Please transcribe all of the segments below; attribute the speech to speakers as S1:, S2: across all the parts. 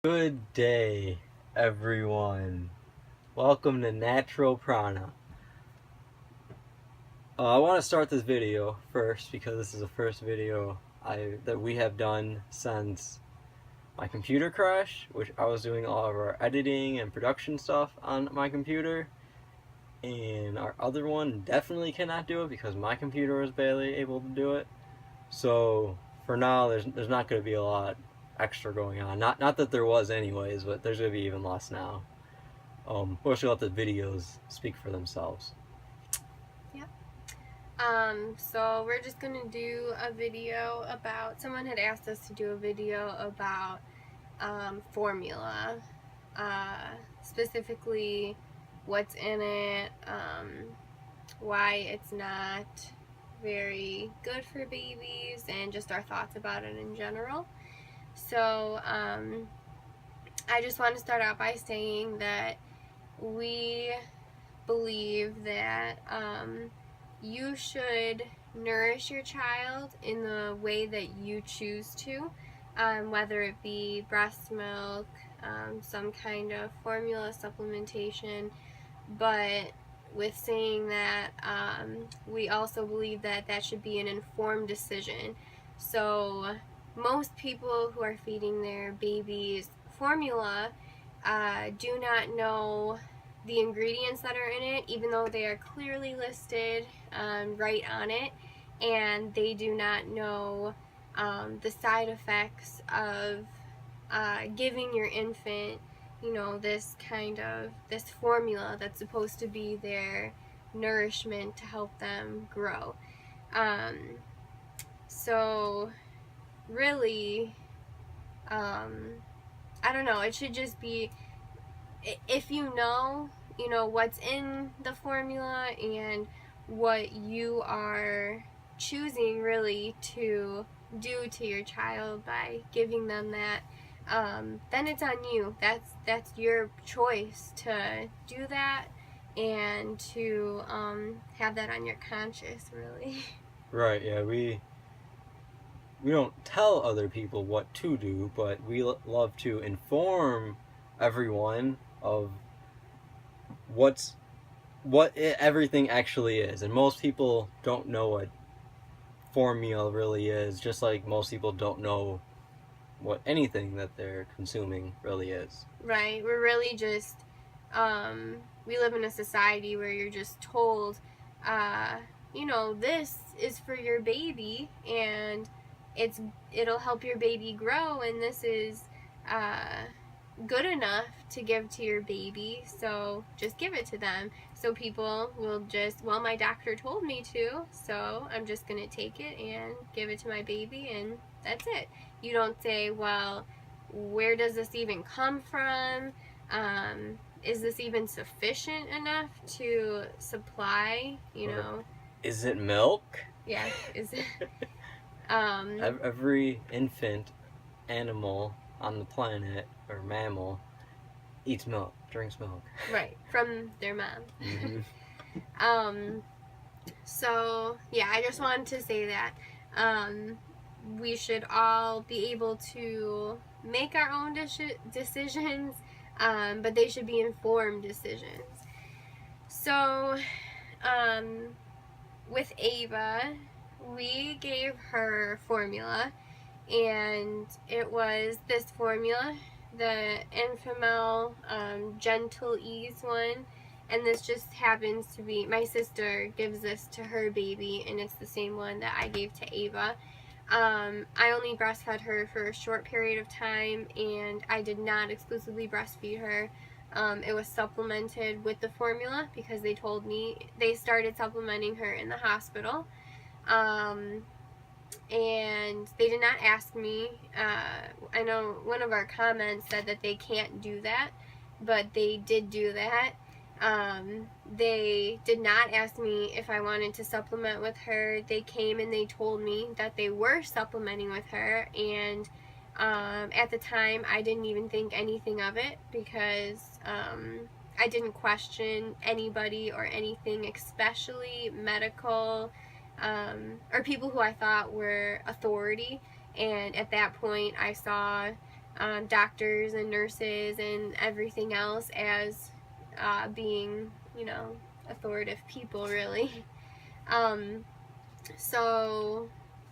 S1: Good day, everyone. Welcome to Natural Prana. I want to start this video first because this is the first video that we have done since my computer crash, which I was doing all of our editing and production stuff on my computer, and our other one definitely cannot do it because my computer was barely able to do it. So for now, there's not going to be a lot extra going on. Not that there was anyways, but there's going to be even less now. We'll just let the videos speak for themselves.
S2: Yep. So we're just gonna do a video about, someone had asked us to do a video about formula, specifically what's in it, why it's not very good for babies, and just our thoughts about it in general. So I just want to start out by saying that we believe that you should nourish your child in the way that you choose to, whether it be breast milk, some kind of formula supplementation, but with saying that we also believe that that should be an informed decision. So most people who are feeding their babies formula do not know the ingredients that are in it, even though they are clearly listed right on it, and they do not know the side effects of giving your infant, this formula that's supposed to be their nourishment to help them grow. So really, I don't know, it should just be, if you know what's in the formula and what you are choosing really to do to your child by giving them that, then it's on you. That's your choice to do that and to have that on your conscience, really.
S1: Right, yeah, we don't tell other people what to do, but we love to inform everyone of what everything actually is. And most people don't know what formula really is, just like most people don't know what anything that they're consuming really is.
S2: Right, we're really just, we live in a society where you're just told, this is for your baby, and it'll help your baby grow, and this is good enough to give to your baby, so just give it to them. So people will just, well, my doctor told me to, so I'm just gonna take it and give it to my baby, and that's it. You don't say, well, where does this even come from? Is this even sufficient enough to supply,
S1: Or, is it milk?
S2: Yeah, is it?
S1: Every infant animal on the planet, or mammal, eats milk, drinks milk.
S2: Right, from their mom.
S1: Mm-hmm.
S2: So, yeah, I just wanted to say that we should all be able to make our own decisions, but they should be informed decisions. So, with Ava, we gave her formula, and it was this formula, the Enfamil Gentle Ease one, and this just happens to be, my sister gives this to her baby, and it's the same one that I gave to Ava. I only breastfed her for a short period of time, and I did not exclusively breastfeed her. It was supplemented with the formula because they told me they started supplementing her in the hospital. And they did not ask me. I know one of our comments said that they can't do that, but they did do that. They did not ask me if I wanted to supplement with her. They came and they told me that they were supplementing with her, and at the time I didn't even think anything of it because I didn't question anybody or anything, especially medical or people who I thought were authority. And at that point I saw doctors and nurses and everything else as being, you know, authoritative people, really. So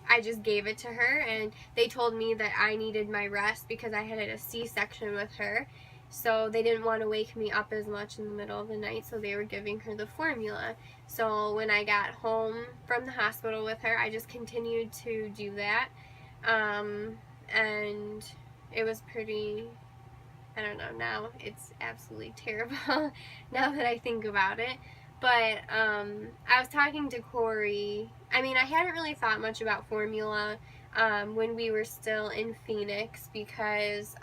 S2: I just gave it to her, and they told me that I needed my rest because I had a C-section with her. So they didn't want to wake me up as much in the middle of the night, so they were giving her the formula. So when I got home from the hospital with her, I just continued to do that. And it was pretty, I don't know, now it's absolutely terrible now that I think about it. But I was talking to Korey. I mean, I hadn't really thought much about formula when we were still in Phoenix because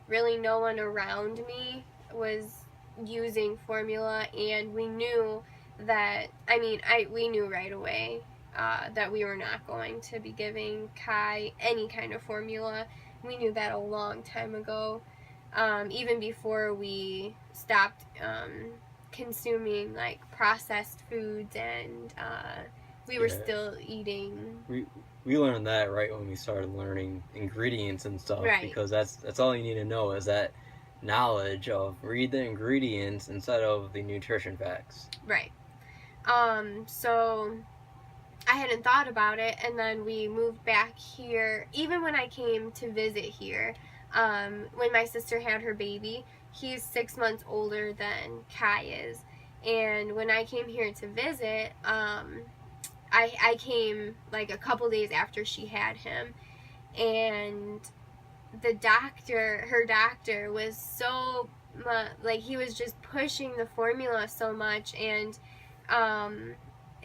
S2: really no one around me was using formula, and we knew that, I mean, we knew right away that we were not going to be giving Kai any kind of formula. We knew that a long time ago, even before we stopped consuming like processed foods, and we were still eating.
S1: We learned that right when we started learning ingredients and stuff,
S2: Right.
S1: because that's all you need to know is that knowledge of read the ingredients instead of the nutrition facts.
S2: Right. So I hadn't thought about it, and then we moved back here. Even when I came to visit here, when my sister had her baby, he's 6 months older than Kai is, and when I came here to visit, I came like a couple days after she had him, and the doctor, her doctor, was so like, he was just pushing the formula so much, and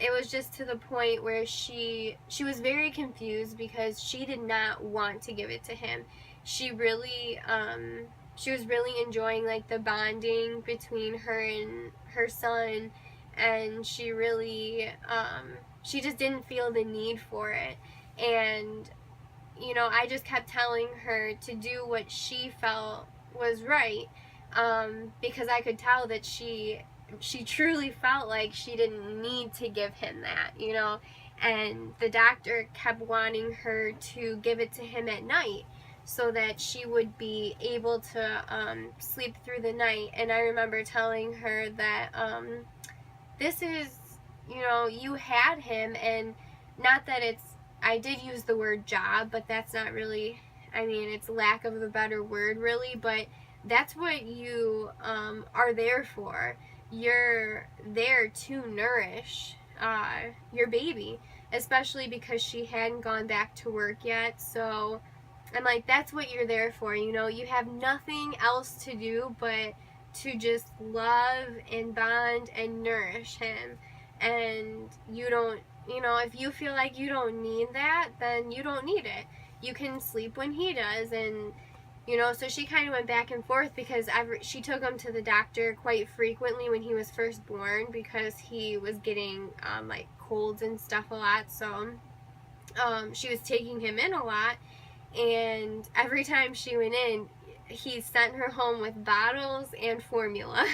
S2: it was just to the point where she was very confused because she did not want to give it to him. She really she was really enjoying like the bonding between her and her son, and she really she just didn't feel the need for it. And you know, I just kept telling her to do what she felt was right, because I could tell that she truly felt like she didn't need to give him that, you know. And the doctor kept wanting her to give it to him at night so that she would be able to sleep through the night. And I remember telling her that this is, you know, you had him, and not that it's, I did use the word job, but that's not really, I mean, it's lack of a better word, really, but that's what you are there for. You're there to nourish your baby, especially because she hadn't gone back to work yet. So I'm like, that's what you're there for, you know. You have nothing else to do but to just love and bond and nourish him. And you don't, you know, if you feel like you don't need that, then you don't need it. You can sleep when he does. And you know, so she kind of went back and forth because she took him to the doctor quite frequently when he was first born because he was getting like colds and stuff a lot. So she was taking him in a lot, and every time she went in, he sent her home with bottles and formula.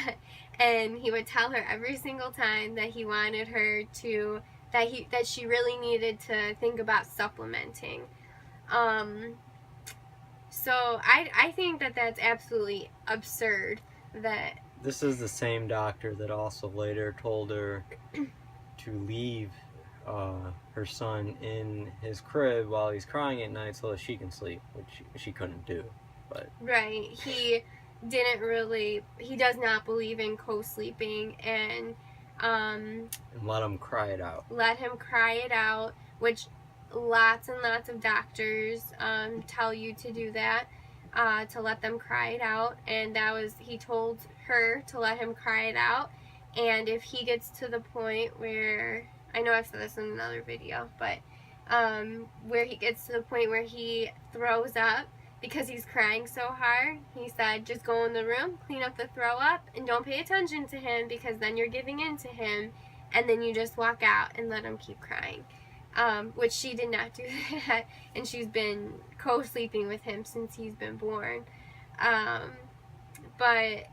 S2: And he would tell her every single time that he wanted her to, that she really needed to think about supplementing. So I think that that's absolutely absurd. That
S1: this is the same doctor that also later told her to leave her son in his crib while he's crying at night so that she can sleep, which she couldn't do. But
S2: right, he didn't really, he does not believe in co-sleeping, and
S1: let him cry it out.
S2: Let him cry it out, which lots and lots of doctors tell you to do that, to let them cry it out. And that was, he told her to let him cry it out. And if he gets to the point where, I know I've said this in another video, but where he gets to the point where he throws up because he's crying so hard, he said, just go in the room, clean up the throw up, and don't pay attention to him, because then you're giving in to him, and then you just walk out and let him keep crying. Which she did not do that, and she's been co-sleeping with him since he's been born. But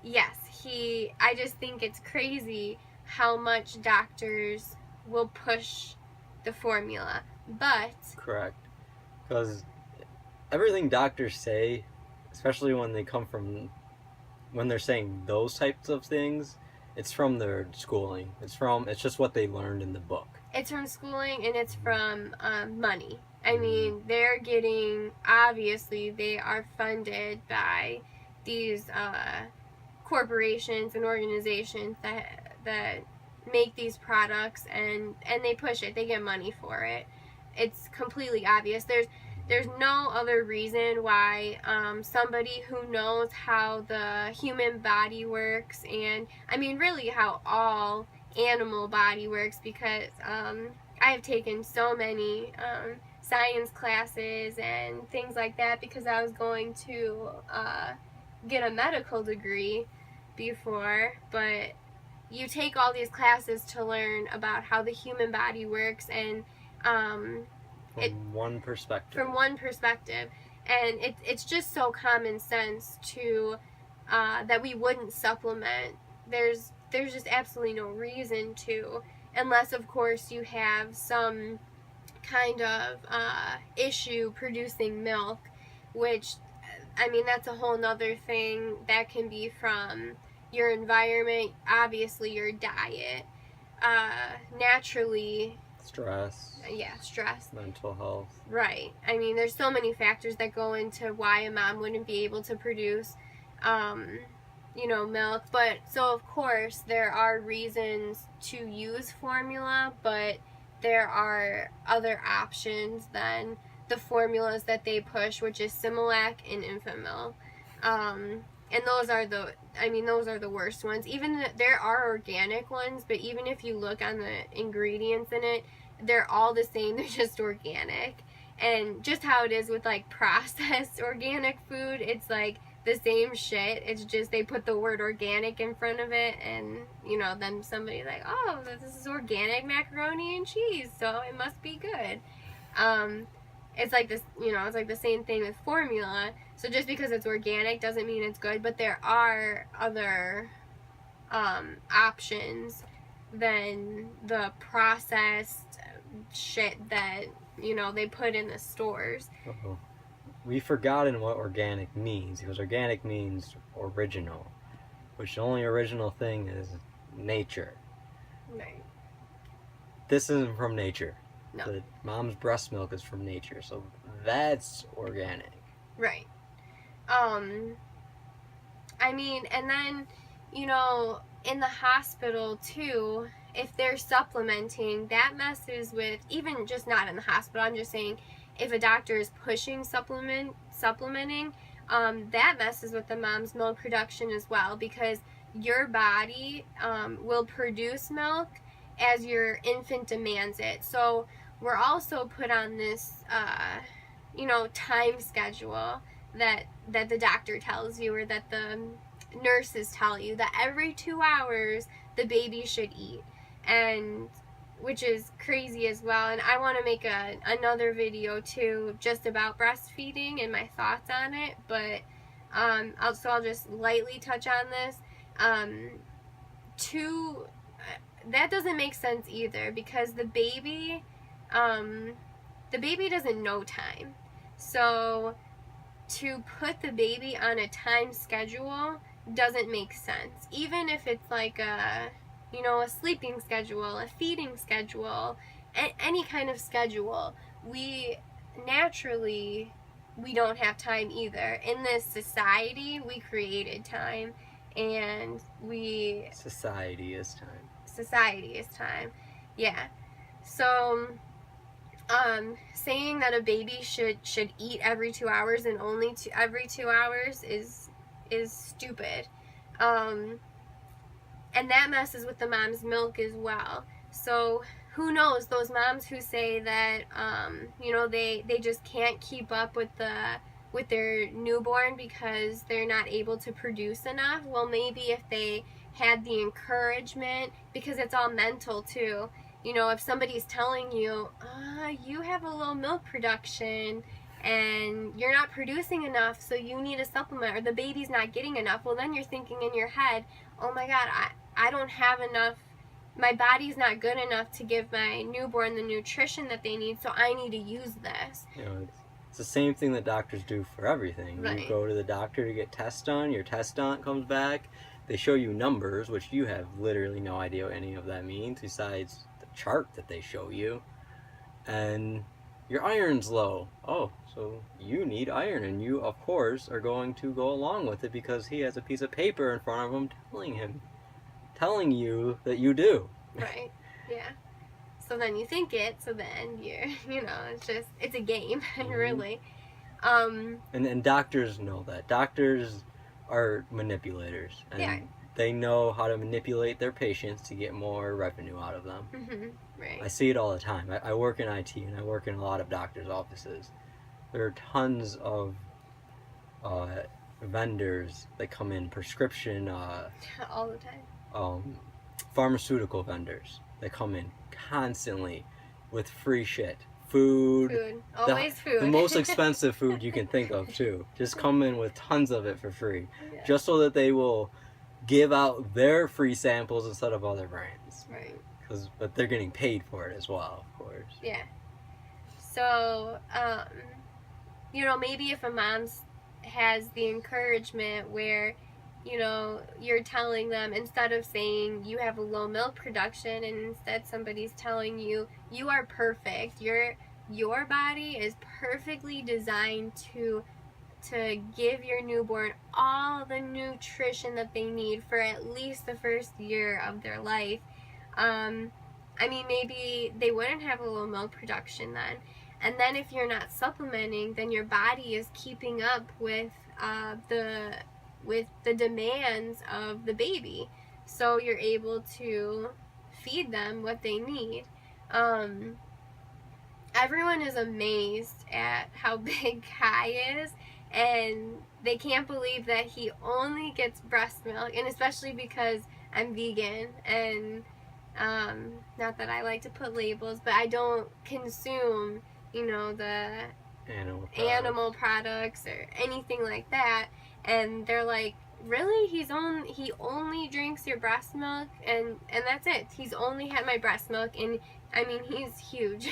S2: yes, I just think it's crazy how much doctors will push the formula. But
S1: correct, because everything doctors say, especially when they're saying those types of things, it's from their schooling. It's just what they learned in the book.
S2: It's from schooling, and it's from money. I mean, they're getting, obviously, they are funded by these corporations and organizations that make these products, and they push it. They get money for it. It's completely obvious. There's no other reason why somebody who knows how the human body works, and I mean really how all animal body works, because I have taken so many science classes and things like that, because I was going to get a medical degree before, but you take all these classes to learn about how the human body works, and
S1: From one perspective.
S2: And it's just so common sense to that we wouldn't supplement. There's just absolutely no reason to, unless of course you have some kind of issue producing milk, which, I mean, that's a whole nother thing. That can be from your environment, obviously your diet, naturally.
S1: Stress.
S2: Yeah, stress.
S1: Mental health.
S2: Right. I mean, there's so many factors that go into why a mom wouldn't be able to produce, milk. But, so of course, there are reasons to use formula, but there are other options than the formulas that they push, which is Similac and infant milk. And those are the worst ones. There are organic ones, but even if you look on the ingredients in it, they're all the same. They're just organic. And just how it is with like processed organic food, it's like the same shit. It's just they put the word organic in front of it, and then somebody's like, oh, this is organic macaroni and cheese, so it must be good. It's like this, it's like the same thing with formula. So just because it's organic doesn't mean it's good, but there are other options than the processed shit that, they put in the stores.
S1: Uh-oh. We've forgotten what organic means, because organic means original, which the only original thing is nature.
S2: Right.
S1: This isn't from nature.
S2: No.
S1: The mom's breast milk is from nature, so that's organic.
S2: Right. I mean, and then, in the hospital too, if they're supplementing, that messes with, even just not in the hospital, I'm just saying, if a doctor is pushing supplementing, that messes with the mom's milk production as well, because your body will produce milk as your infant demands it. So we're also put on this, time schedule that the doctor tells you, or that the nurses tell you, that every 2 hours the baby should eat, and which is crazy as well. And I want to make another video too, just about breastfeeding and my thoughts on it, but I'll just lightly touch on this. That doesn't make sense either, because the baby doesn't know time. So to put the baby on a time schedule doesn't make sense. Even if it's like a sleeping schedule, a feeding schedule, any kind of schedule, we don't have time either. In this society, we created time, and
S1: Society is time.
S2: Yeah. So saying that a baby should eat every 2 hours, and only every 2 hours is stupid. And that messes with the mom's milk as well. So who knows, those moms who say that they just can't keep up with their newborn because they're not able to produce enough. Well, maybe if they had the encouragement, because it's all mental too. If somebody's telling you, you have a low milk production and you're not producing enough, so you need a supplement, or the baby's not getting enough, well, then you're thinking in your head, oh my God, I don't have enough, my body's not good enough to give my newborn the nutrition that they need, so I need to use this.
S1: It's the same thing that doctors do for everything.
S2: Right.
S1: You go to the doctor to get tests done, your test done comes back, they show you numbers, which you have literally no idea what any of that means besides the chart that they show you. And your iron's low. Oh, so you need iron, and you, of course, are going to go along with it because he has a piece of paper in front of him telling you that you do.
S2: Right. Yeah. So then you think it, so then you're, it's a game, really.
S1: And doctors know that. Doctors are manipulators. And
S2: Yeah.
S1: they know how to manipulate their patients to get more revenue out of them.
S2: Right.
S1: I see it all the time. I work in IT, and I work in a lot of doctors' offices. There are tons of vendors that come in, prescription
S2: all the time.
S1: Pharmaceutical vendors that come in constantly with free shit. Food.
S2: Always food.
S1: The most expensive food you can think of, too. Just come in with tons of it for free.
S2: Yeah.
S1: Just so that they will give out their free samples instead of other brands.
S2: Right.
S1: But they're getting paid for it as well, of course.
S2: Yeah. So, maybe if a mom has the encouragement where, you're telling them, instead of saying you have a low milk production, and instead somebody's telling you, you are perfect, your body is perfectly designed to give your newborn all the nutrition that they need for at least the first year of their life. Maybe they wouldn't have a low milk production then. And then if you're not supplementing, then your body is keeping up with the demands of the baby. So you're able to feed them what they need. Everyone is amazed at how big Kai is, and they can't believe that he only gets breast milk, and especially because I'm vegan, and not that I like to put labels, but I don't consume, the animal products or anything like that. And they're like, really? He only drinks your breast milk, and that's it. He's only had my breast milk, and he's huge.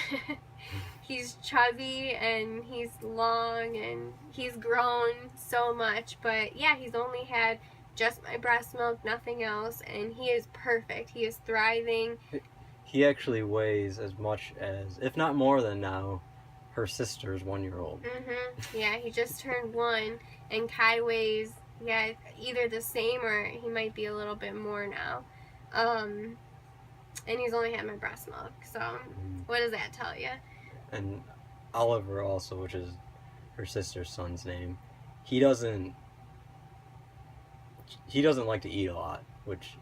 S2: He's chubby, and he's long, and he's grown so much, but yeah, he's only had just my breast milk, nothing else, and he is perfect. He is thriving.
S1: He actually weighs as much as, if not more than now, her sister's 1-year-old.
S2: Yeah, he just turned 1, and Kai weighs, either the same or he might be a little bit more now. And he's only had my breast milk, so what does that tell you?
S1: And Oliver also, which is her sister's son's name, he doesn't like to eat a lot, which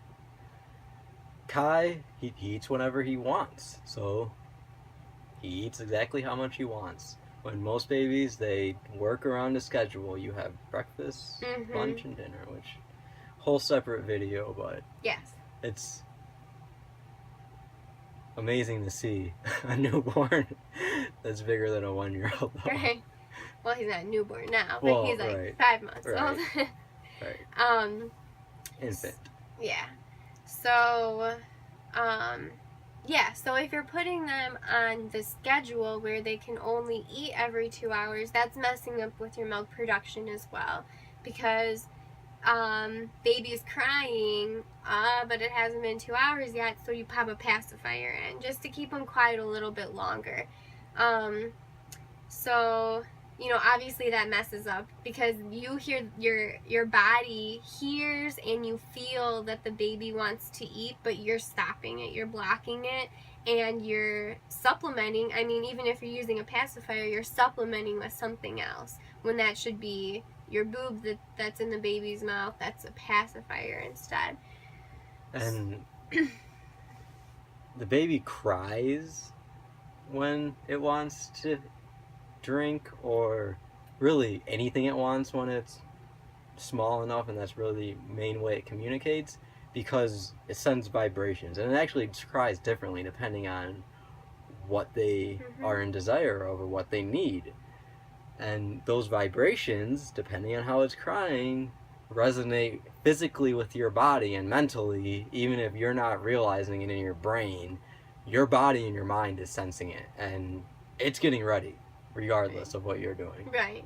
S1: Kai, he eats whenever he wants, so he eats exactly how much he wants. When most babies, they work around a schedule. You have breakfast, lunch, and dinner, which whole separate video, but
S2: yes,
S1: it's amazing to see a newborn that's bigger than a 1-year-old.
S2: Right. Well, he's not a newborn now, but
S1: Well,
S2: he's like
S1: right.
S2: 5 months
S1: Right.
S2: old.
S1: Right. Infant.
S2: Yeah. So, so if you're putting them on the schedule where they can only eat every 2 hours, that's messing up with your milk production as well, because baby's crying, but it hasn't been 2 hours yet, so you pop a pacifier in just to keep them quiet a little bit longer. So, obviously that messes up, because you hear, your body hears and you feel that the baby wants to eat, but you're stopping it, you're blocking it, and you're supplementing. Even if you're using a pacifier, you're supplementing with something else, when that should be your boob that's in the baby's mouth. That's a pacifier instead.
S1: And the baby cries when it wants to drink, or really anything it wants when it's small enough, and that's really the main way it communicates, because it sends vibrations, and it actually cries differently depending on what they are in desire of, or what they need. And those vibrations, depending on how it's crying, resonate physically with your body and mentally. Even if you're not realizing it in your brain, your body and your mind is sensing it, and it's getting ready. regardless of what you're doing.
S2: Right.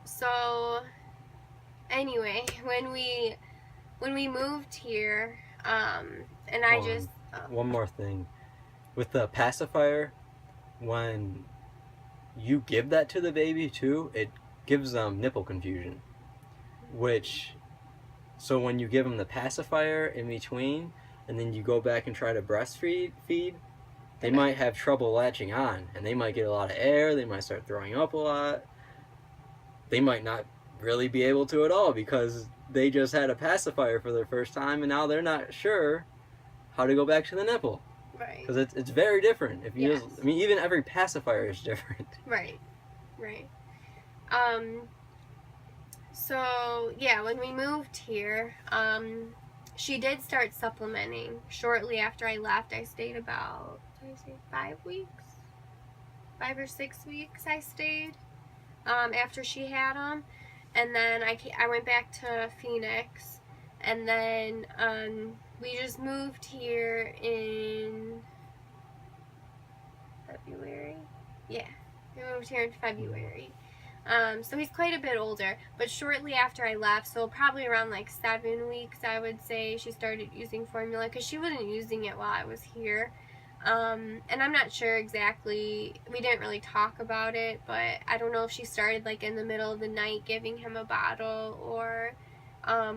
S2: So anyway, when we moved here, and I just
S1: one more thing with the pacifier, when you give that to the baby too, it gives them nipple confusion, so when you give them the pacifier in between and then you go back and try to breastfeed, they might have trouble latching on, and they might get a lot of air, they might start throwing up a lot, they might not really be able to at all because they just had a pacifier for their first time and now they're not sure how to go back to the nipple.
S2: Right.
S1: Because it's very different. If you
S2: Yes.
S1: just, I mean, even every pacifier is different.
S2: Right. So yeah, when we moved here, she did start supplementing. Shortly after I left, I stayed about 5 weeks, 5 or 6 weeks. I stayed after she had them, and then I went back to Phoenix, and then we just moved here in February. Yeah, we moved here in February. So he's quite a bit older, but shortly after I left, so probably around like 7 weeks, I would say, she started using formula, because she wasn't using it while I was here. And I'm not sure exactly, we didn't really talk about it, but I don't know if she started like in the middle of the night giving him a bottle or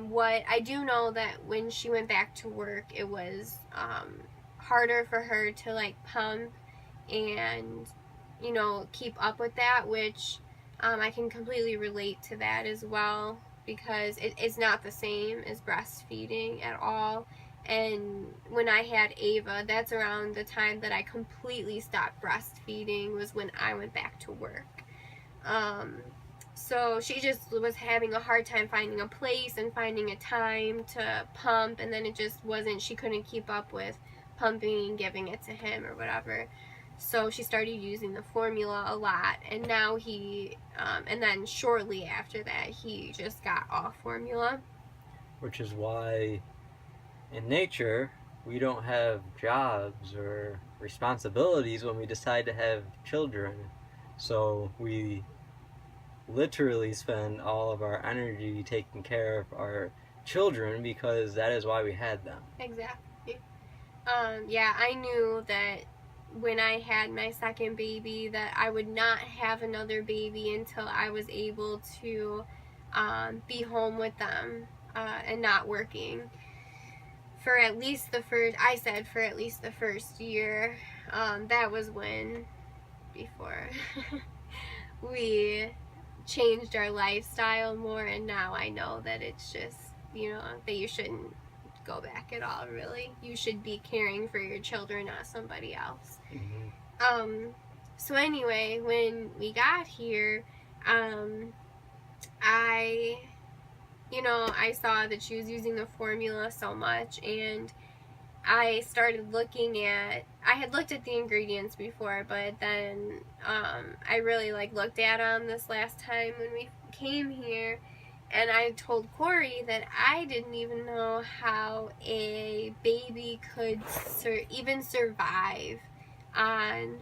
S2: what. I do know that when she went back to work, it was harder for her to like pump and, you know, keep up with that, which I can completely relate to that as well, because it's not the same as breastfeeding at all. And when I had Ava, that's around the time that I completely stopped breastfeeding, was when I went back to work. So she just was having a hard time finding a place and finding a time to pump, and then it just wasn't, she couldn't keep up with pumping and giving it to him or whatever. So she started using the formula a lot, and now and then shortly after that, he just got off formula.
S1: Which is why in nature, we don't have jobs or responsibilities when we decide to have children. So we literally spend all of our energy taking care of our children because that is why we had them.
S2: Exactly. Yeah, I knew that when I had my second baby that I would not have another baby until I was able to be home with them and not working. For at least the first year. That was when, before we changed our lifestyle more, and now I know that it's just, you know, that you shouldn't go back at all, really. You should be caring for your children, not somebody else.
S1: Mm-hmm.
S2: So anyway, when we got here, I saw that she was using the formula so much, and I started I had looked at the ingredients before, but then I really looked at them this last time when we came here, and I told Korey that I didn't even know how a baby could even survive on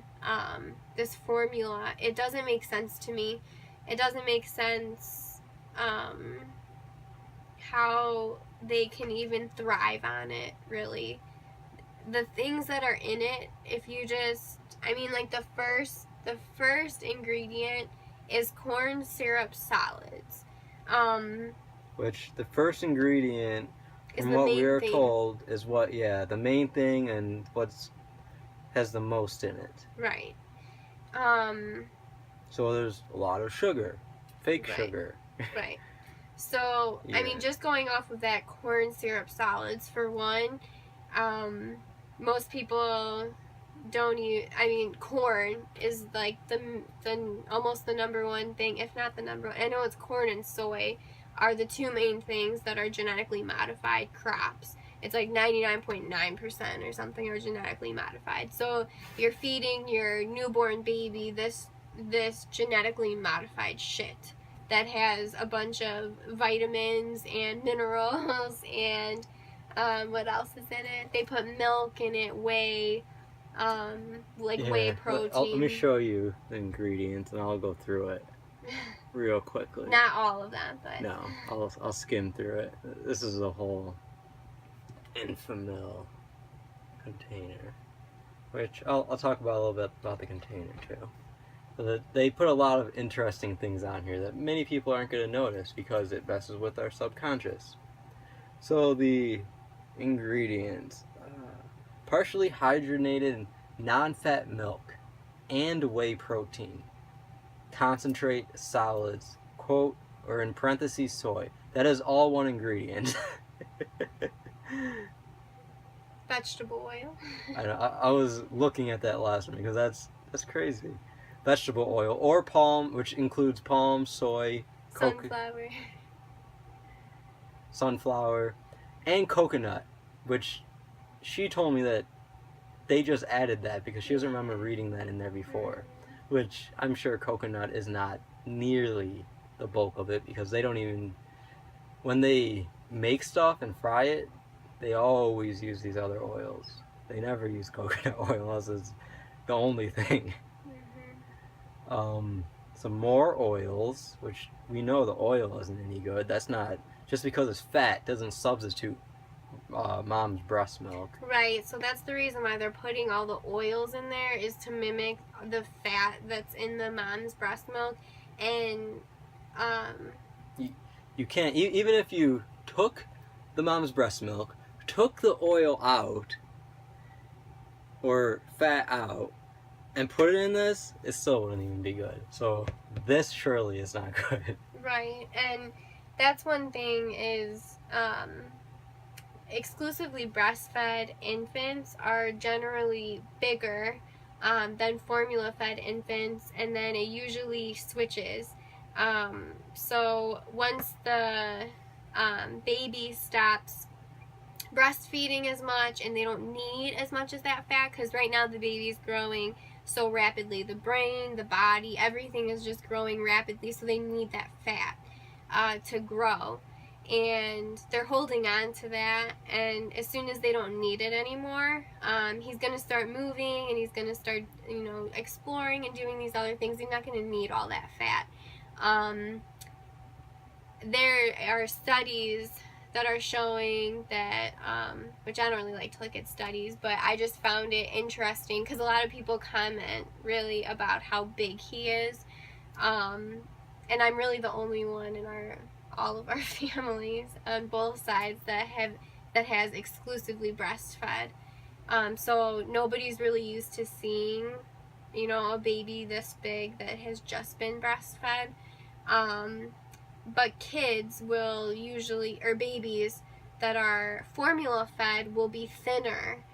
S2: this formula. It doesn't make sense to me. It doesn't make sense how they can even thrive on it, really. The things that are in it, if you just, the first ingredient is corn syrup solids.
S1: Which the first ingredient, from what we are told, is the main thing and has the most in it.
S2: Right.
S1: So there's a lot of sugar, fake
S2: right.
S1: sugar.
S2: Right. So,
S1: yeah.
S2: Just going off of that corn syrup solids, for one, most people don't eat, corn is like the almost the number one thing, if not the number one. I know it's corn and soy are the two main things that are genetically modified crops. It's like 99.9% or something are genetically modified. So you're feeding your newborn baby this genetically modified shit that has a bunch of vitamins and minerals and what else is in it? They put milk in it, whey, like
S1: Yeah,
S2: whey
S1: let me
S2: protein.
S1: show you the ingredients and I'll go through it real quickly.
S2: Not all of them, but
S1: No, I'll skim through it. This is a whole infamil container, which I'll talk about a little bit about the container too. But they put a lot of interesting things on here that many people aren't going to notice because it messes with our subconscious. So the ingredients: partially hydrogenated non-fat milk and whey protein, concentrate solids, quote, or in parentheses soy. That is all one ingredient.
S2: vegetable oil.
S1: I was looking at that last one because that's crazy. Vegetable oil or palm, which includes palm, soy,
S2: Sunflower.
S1: sunflower, and coconut, which she told me that they just added that because she doesn't remember reading that in there before, which I'm sure coconut is not nearly the bulk of it because they don't even, when they make stuff and fry it, they always use these other oils. They never use coconut oil unless it's the only thing. Some more oils, which we know the oil isn't any good. That's not, just because it's fat doesn't substitute mom's breast milk.
S2: Right, so that's the reason why they're putting all the oils in there, is to mimic the fat that's in the mom's breast milk. And
S1: you can't, even if you took the mom's breast milk, took the oil out or fat out and put it in this, it still wouldn't even be good. So this surely is not good.
S2: right, and that's one thing is exclusively breastfed infants are generally bigger than formula-fed infants, and then it usually switches. So once the baby stops breastfeeding as much and they don't need as much as that fat, because right now the baby's growing so rapidly, the brain, the body, everything is just growing rapidly, so they need that fat to grow, and they're holding on to that. And as soon as they don't need it anymore, he's going to start moving and he's going to start, exploring and doing these other things. He's not going to need all that fat. There are studies that are showing that, which I don't really like to look at studies, but I just found it interesting because a lot of people comment really about how big he is, and I'm really the only one in all of our families on both sides that has exclusively breastfed. So nobody's really used to seeing, a baby this big that has just been breastfed. But kids will usually, or babies that are formula fed, will be thinner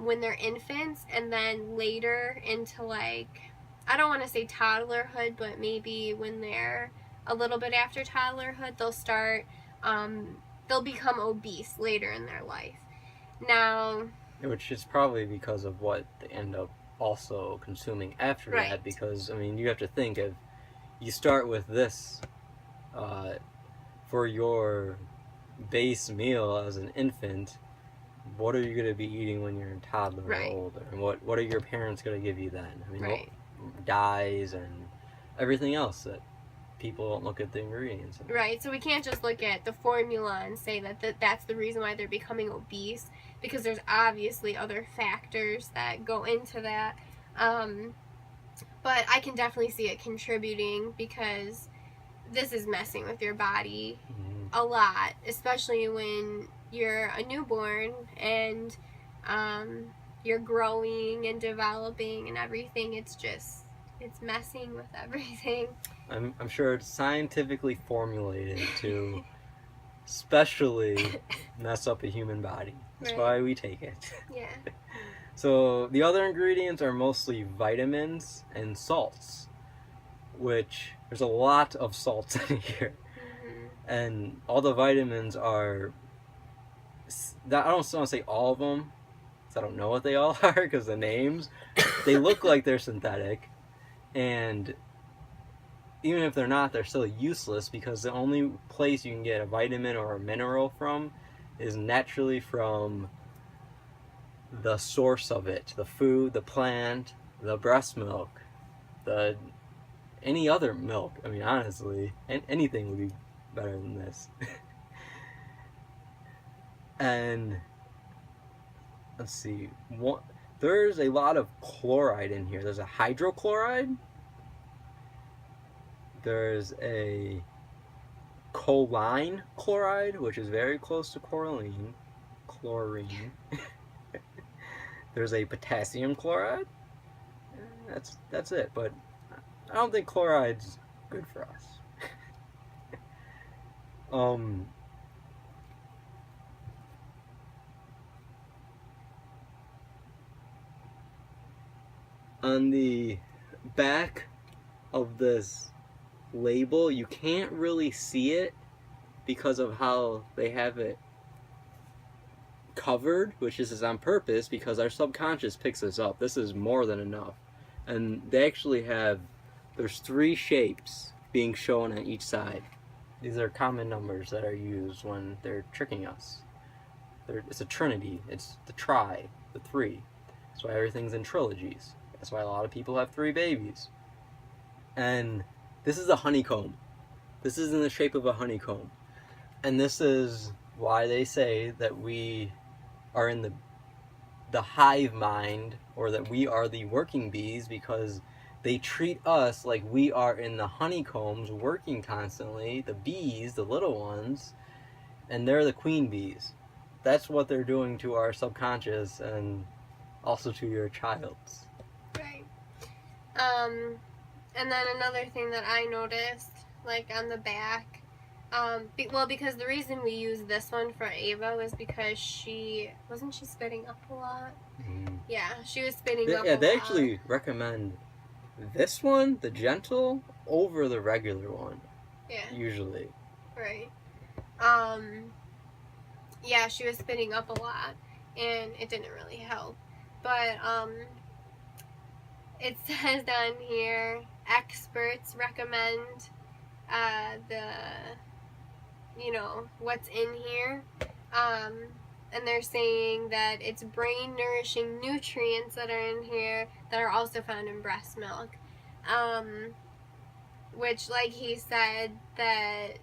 S2: when they're infants, and then later into, like, I don't want to say toddlerhood, but maybe when they're a little bit after toddlerhood, they'll become obese later in their life. Now,
S1: which is probably because of what they end up also consuming after
S2: right.
S1: that, because you have to think, if you start with this for your base meal as an infant, what are you going to be eating when you're a toddler
S2: right.
S1: or older? And what are your parents going to give you then?
S2: Right.
S1: Dyes and everything else that people don't look at the ingredients in.
S2: Right, so we can't just look at the formula and say that's the reason why they're becoming obese, because there's obviously other factors that go into that. But I can definitely see it contributing, because this is messing with your body a lot, especially when you're a newborn and you're growing and developing and everything. It's messing with everything.
S1: I'm sure it's scientifically formulated to specially mess up a human body. That's
S2: right.
S1: why we take it.
S2: Yeah.
S1: So the other ingredients are mostly vitamins and salts, which there's a lot of salts in here. And all the vitamins are, I don't want to say all of them, because I don't know what they all are, because the names, they look like they're synthetic, and even if they're not, they're still useless, because the only place you can get a vitamin or a mineral from is naturally from the source of it, the food, the plant, the breast milk, the any other milk. I mean, honestly, anything would be better than this. And let's see, there's a lot of chloride in here. There's a hydrochloride. There's a choline chloride, which is very close to chlorine. There's a potassium chloride. That's it. But I don't think chloride's good for us. On the back of this label, you can't really see it because of how they have it covered, which is on purpose because our subconscious picks this up. This is more than enough. And they actually there's 3 shapes being shown on each side. These are common numbers that are used when they're tricking us. It's a trinity. It's the tri, the 3. That's why everything's in trilogies. That's why a lot of people have 3 babies. And this is a honeycomb. This is in the shape of a honeycomb. And this is why they say that we are in the hive mind, or that we are the working bees, because they treat us like we are in the honeycombs working constantly, the bees, the little ones, and they're the queen bees. That's what they're doing to our subconscious and also to your child's.
S2: Right. And then another thing that I noticed, like on the back, because the reason we used this one for Ava was because wasn't she spitting up a lot?
S1: Mm.
S2: Yeah, she was spitting up a lot.
S1: Yeah, they actually recommend this one, the gentle, over the regular one.
S2: Yeah.
S1: Usually.
S2: Right. Yeah, she was spitting up a lot, and it didn't really help. But, it says down here, experts recommend, what's in here. And they're saying that it's brain-nourishing nutrients that are in here that are also found in breast milk. Which, like he said, that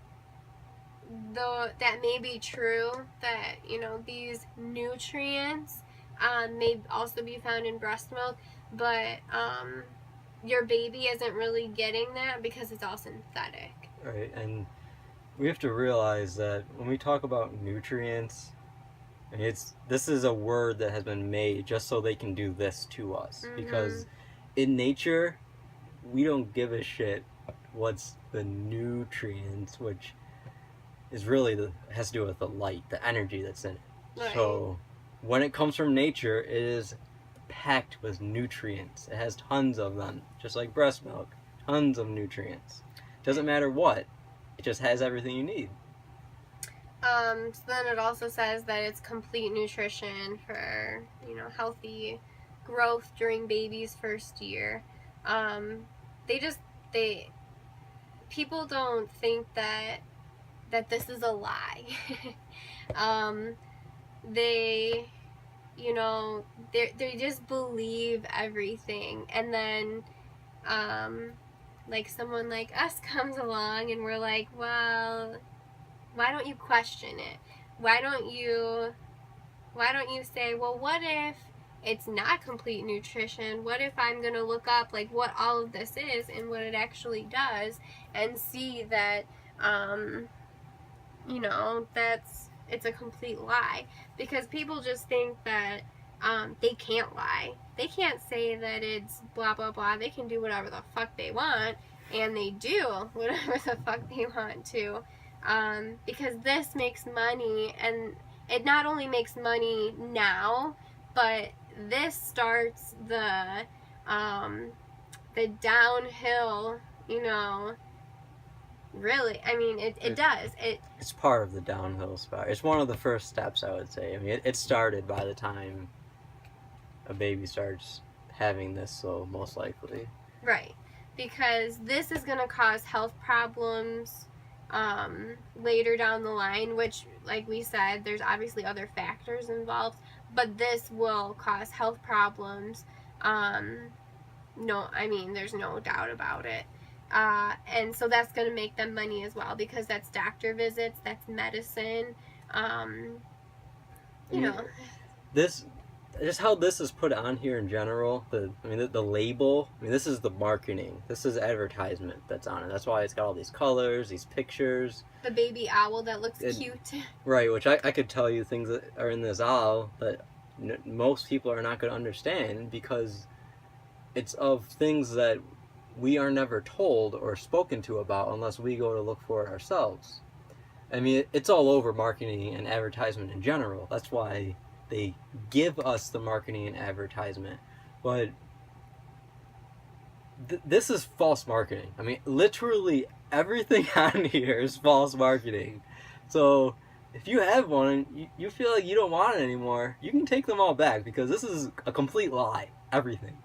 S2: may be true, that, these nutrients may also be found in breast milk, but your baby isn't really getting that because it's all synthetic.
S1: Right, and we have to realize that when we talk about nutrients, this is a word that has been made just so they can do this to us. Mm-hmm. Because in nature, we don't give a shit what's the nutrients, which is really has to do with the light, the energy that's in it. Right. So when it comes from nature, it is packed with nutrients. It has tons of them, just like breast milk. Tons of nutrients. Doesn't matter what, it just has everything you need.
S2: So then it also says that it's complete nutrition for, healthy growth during baby's first year. People don't think that this is a lie. They just believe everything, and then like someone like us comes along and we're like, well, why don't you question it? Why don't you say, well, what if it's not complete nutrition? What if I'm going to look up like what all of this is and what it actually does, and see that it's a complete lie? Because people just think that they can't lie. They can't say that it's blah blah blah. They can do whatever the fuck they want, and they do whatever the fuck they want to, because this makes money, and it not only makes money now, but this starts the downhill, really. I mean, it does.
S1: It's part of the downhill spiral. It's one of the first steps, I would say. I mean, it started by the time a baby starts having this, so most likely.
S2: Right. Because this is going to cause health problems later down the line, which, like we said, there's obviously other factors involved, but this will cause health problems. No, I mean, there's no doubt about it. And so that's going to make them money as well, because that's doctor visits, that's medicine. You know,
S1: this, just how this is put on here in general. The label. I mean, this is the marketing. This is advertisement that's on it. That's why it's got all these colors, these pictures.
S2: the baby owl that looks cute.
S1: Right, which I could tell you things that are in this owl that most people are not going to understand, because it's of things that we are never told or spoken to about unless we go to look for it ourselves. I mean, it's all over marketing and advertisement in general. That's why they give us the marketing and advertisement. But this is false marketing. I mean, literally everything on here is false marketing. So if you have one and you feel like you don't want it anymore, you can take them all back, because this is a complete lie. Everything.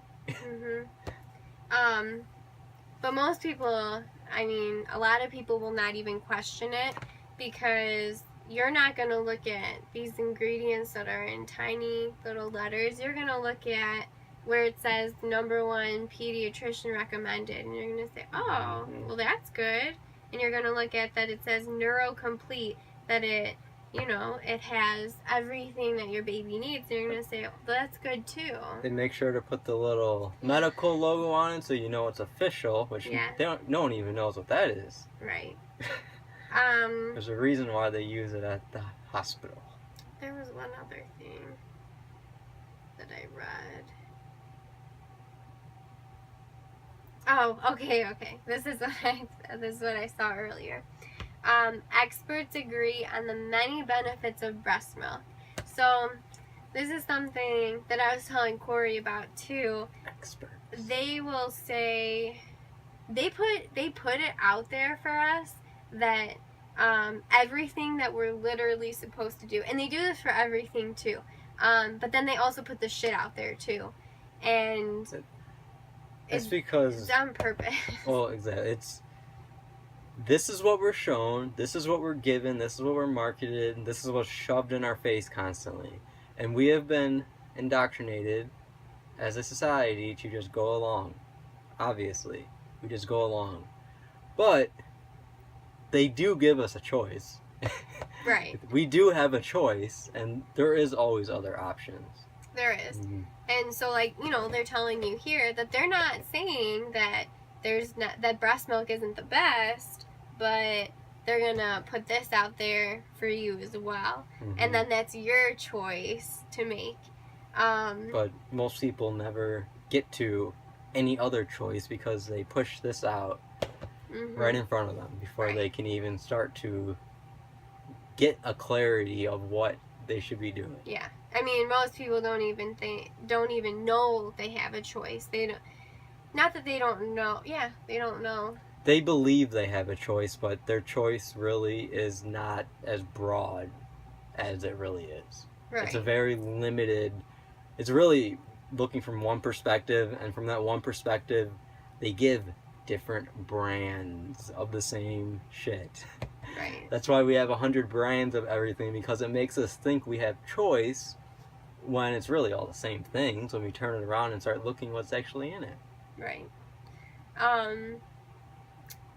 S2: But most people, I mean, a lot of people will not even question it, because you're not going to look at these ingredients that are in tiny little letters. You're going to look at where it says #1 pediatrician recommended, and you're going to say, oh, well, that's good. And you're going to look at that it says neurocomplete, that it, you know, it has everything that your baby needs. And you're going to say, well, that's good too.
S1: They make sure to put the little medical logo on it so you know it's official, which no one even knows what that is.
S2: Right.
S1: There's a reason why they use it at the hospital.
S2: There was one other thing that I read. Oh, okay. This is what I saw earlier. Experts agree on the many benefits of breast milk. So this is something that I was telling Korey about too.
S1: Experts.
S2: They will say, they put it out there for us that everything that we're literally supposed to do, and they do this for everything too. But then they also put the shit out there too, and
S1: it's because
S2: it's on purpose.
S1: Well, exactly. This is what we're shown, this is what we're given, this is what we're marketed, this is what's shoved in our face constantly. And we have been indoctrinated as a society to just go along. Obviously. We just go along. But they do give us a choice.
S2: Right.
S1: We do have a choice, and there is always other options.
S2: There is. Mm-hmm. And so, like, you know, they're telling you here that they're not saying that that breast milk isn't the best, but they're gonna put this out there for you as well. Mm-hmm. And then that's your choice to make.
S1: But most people never get to any other choice because they push this out right in front of them before they can even start to get a clarity of what they should be doing.
S2: Yeah. I mean, most people don't even know they have a choice. They don't. Not that they don't know. Yeah, they don't know.
S1: They believe they have a choice, but their choice really is not as broad as it really is. Right. It's a very limited. It's really looking from one perspective, and from that one perspective, they give different brands of the same shit.
S2: Right.
S1: That's why we have 100 brands of everything, because it makes us think we have choice when it's really all the same things when we turn it around and start looking what's actually in it.
S2: Right.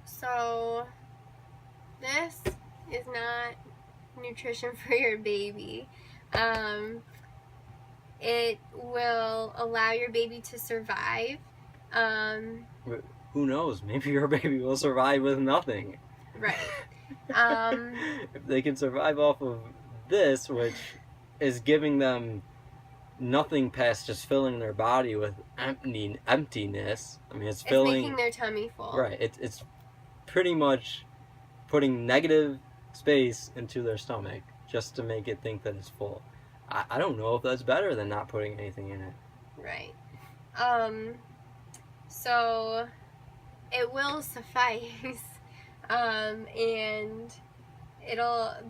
S2: So this is not nutrition for your baby. It will allow your baby to survive.
S1: Who knows? Maybe your baby will survive with nothing.
S2: Right.
S1: If they can survive off of this, which is giving them nothing past just filling their body with emptiness. I mean, it's
S2: making their tummy full.
S1: Right. It's pretty much putting negative space into their stomach just to make it think that it's full. I don't know if that's better than not putting anything in it.
S2: Right. So it will suffice. And it'll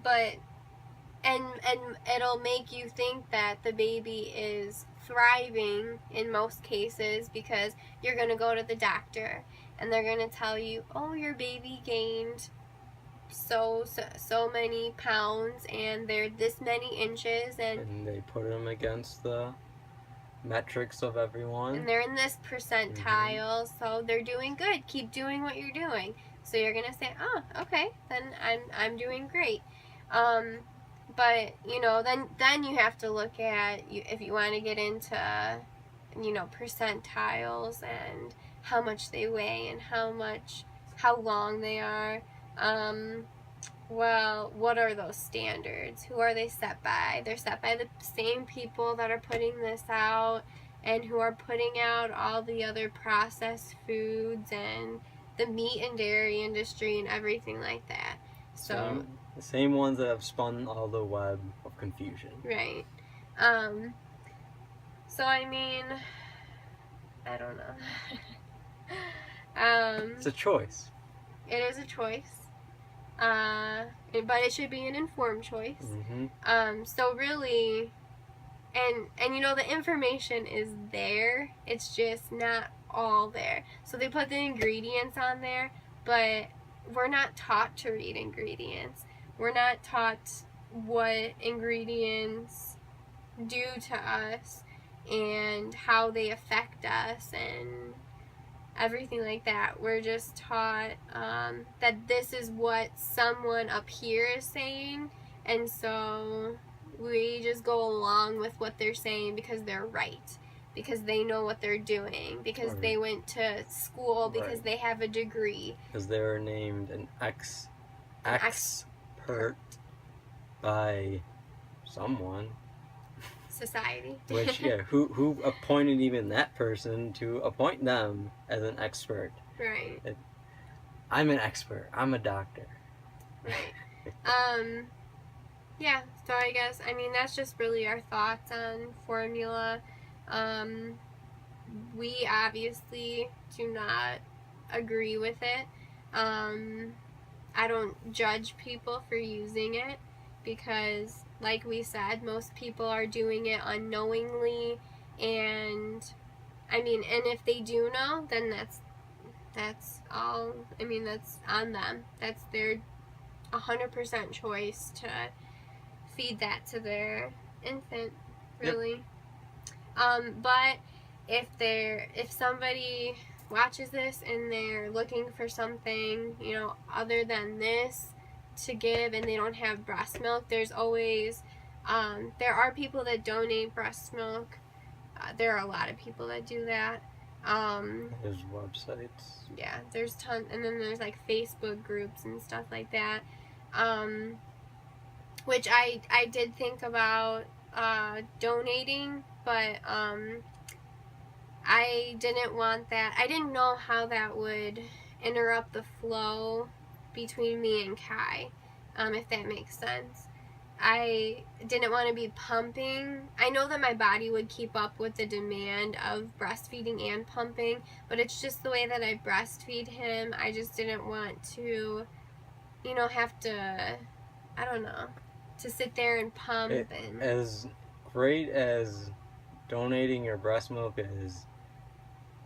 S2: make you think that the baby is thriving in most cases, because you're going to go to the doctor and they're going to tell you, oh, your baby gained so many pounds, and they're this many inches,
S1: And they put them against the metrics of everyone.
S2: and they're in this percentile, so they're doing good. Keep doing what you're doing. So you're gonna say, oh, okay, then I'm doing great. But then you have to look at if you want to get into percentiles and how much they weigh and how long they are. Well, what are those standards? Who are they set by? They're set by the same people that are putting this out and who are putting out all the other processed foods and the meat and dairy industry and everything like that. So
S1: the same ones that have spun all the web of confusion.
S2: Right. So I mean, I don't know.
S1: It's a choice.
S2: It is a choice. But it should be an informed choice. So really, and the information is there. It's just not all there. So they put the ingredients on there, but we're not taught to read ingredients. We're not taught what ingredients do to us and how they affect us and everything like that. We're just taught that this is what someone up here is saying, and so we just go along with what they're saying because they're right, because they know what they're doing, because they went to school, because they have a degree,
S1: because they were named an expert by someone.
S2: Society.
S1: Which, who appointed even that person to appoint them as an expert?
S2: Right.
S1: I'm an expert. I'm a doctor.
S2: Right. Yeah, so I guess, that's just really our thoughts on formula. We obviously do not agree with it. I don't judge people for using it because, like we said, most people are doing it unknowingly, and if they do know, then that's all. That's on them. That's their 100% choice to feed that to their infant, really. Yep. But if somebody watches this and they're looking for something, other than this to give, and they don't have breast milk, there's always there are people that donate breast milk. There are a lot of people that do that.
S1: There's websites.
S2: Yeah, there's tons, and then there's like Facebook groups and stuff like that, which I did think about donating, but I didn't want that. I didn't know how that would interrupt the flow between me and Kai, if that makes sense. I didn't want to be pumping. I know that my body would keep up with the demand of breastfeeding and pumping, but it's just the way that I breastfeed him. I just didn't want to, have to, I don't know, to sit there and pump.
S1: As great as donating your breast milk is,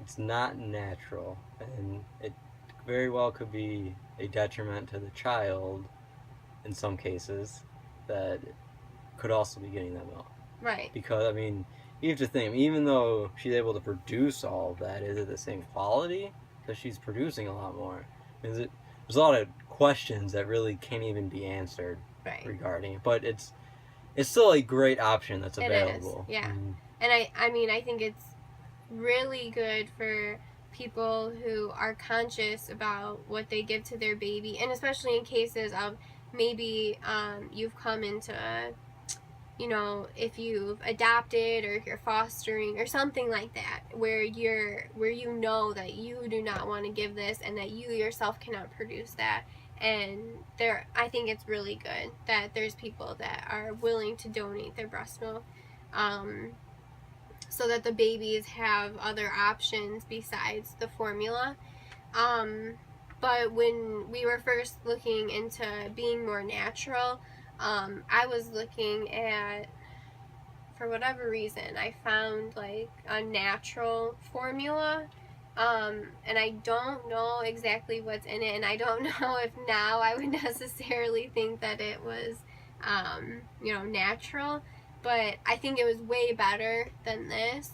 S1: it's not natural, and it very well could be a detriment to the child in some cases that could also be getting that milk.
S2: Right.
S1: Because, you have to think, even though she's able to produce all of that, is it the same quality? Because she's producing a lot more. There's a lot of questions that really can't even be answered regarding it. But it's still a great option that's available.
S2: It is, yeah. And I think it's really good for people who are conscious about what they give to their baby, and especially in cases of maybe you've come into, if you've adopted or if you're fostering or something like that, where you know that you do not want to give this and that you yourself cannot produce that. And I think it's really good that there's people that are willing to donate their breast milk, so that the babies have other options besides the formula. But when we were first looking into being more natural, I was looking at, for whatever reason, I found like a natural formula, And I don't know exactly what's in it, and I don't know if now I would necessarily think that it was, natural, but I think it was way better than this.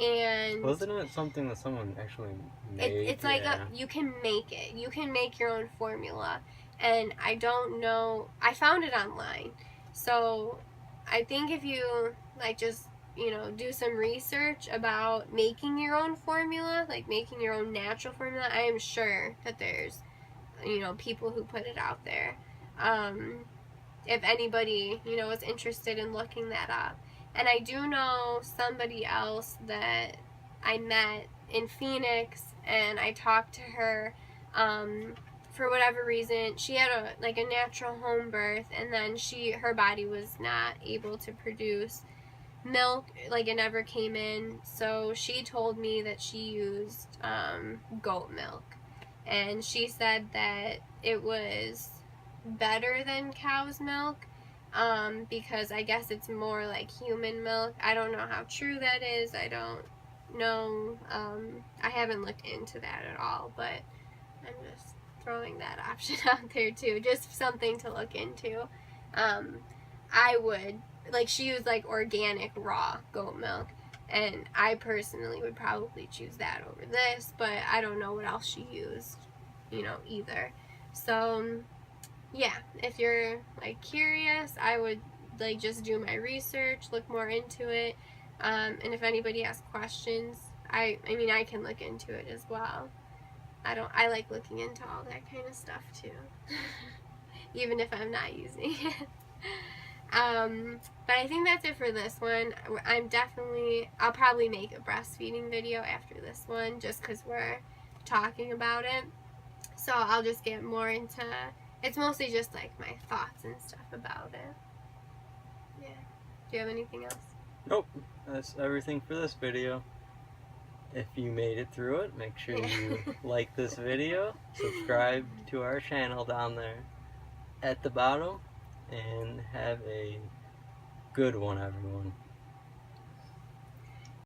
S2: And
S1: Wasn't it something that someone actually made?
S2: it's like you can make it. You can make your own formula. And I don't know. I found it online. So I think if you just do some research about making your own formula, like making your own natural formula, I am sure that there's people who put it out there. If anybody is interested in looking that up. And I do know somebody else that I met in Phoenix, and I talked to her. For whatever reason, she had a natural home birth, and then her body was not able to produce milk, like it never came in. So she told me that she used goat milk, and she said that it was better than cow's milk, because I guess it's more like human milk. I don't know how true that is. I don't know. I haven't looked into that at all, but I'm just throwing that option out there too. Just something to look into. I would, she used organic raw goat milk, and I personally would probably choose that over this, but I don't know what else she used, either. So yeah, if you're curious, I would just do my research, look more into it, and if anybody has questions, I can look into it as well. I like looking into all that kind of stuff too, even if I'm not using it. But I think that's it for this one. I'll probably make a breastfeeding video after this one, just because we're talking about it. So I'll just get more into, it's mostly just my thoughts and stuff about it. Yeah. Do you have anything else?
S1: Nope. That's everything for this video. If you made it through it, make sure you like this video, subscribe to our channel down there at the bottom, and have a good one, everyone.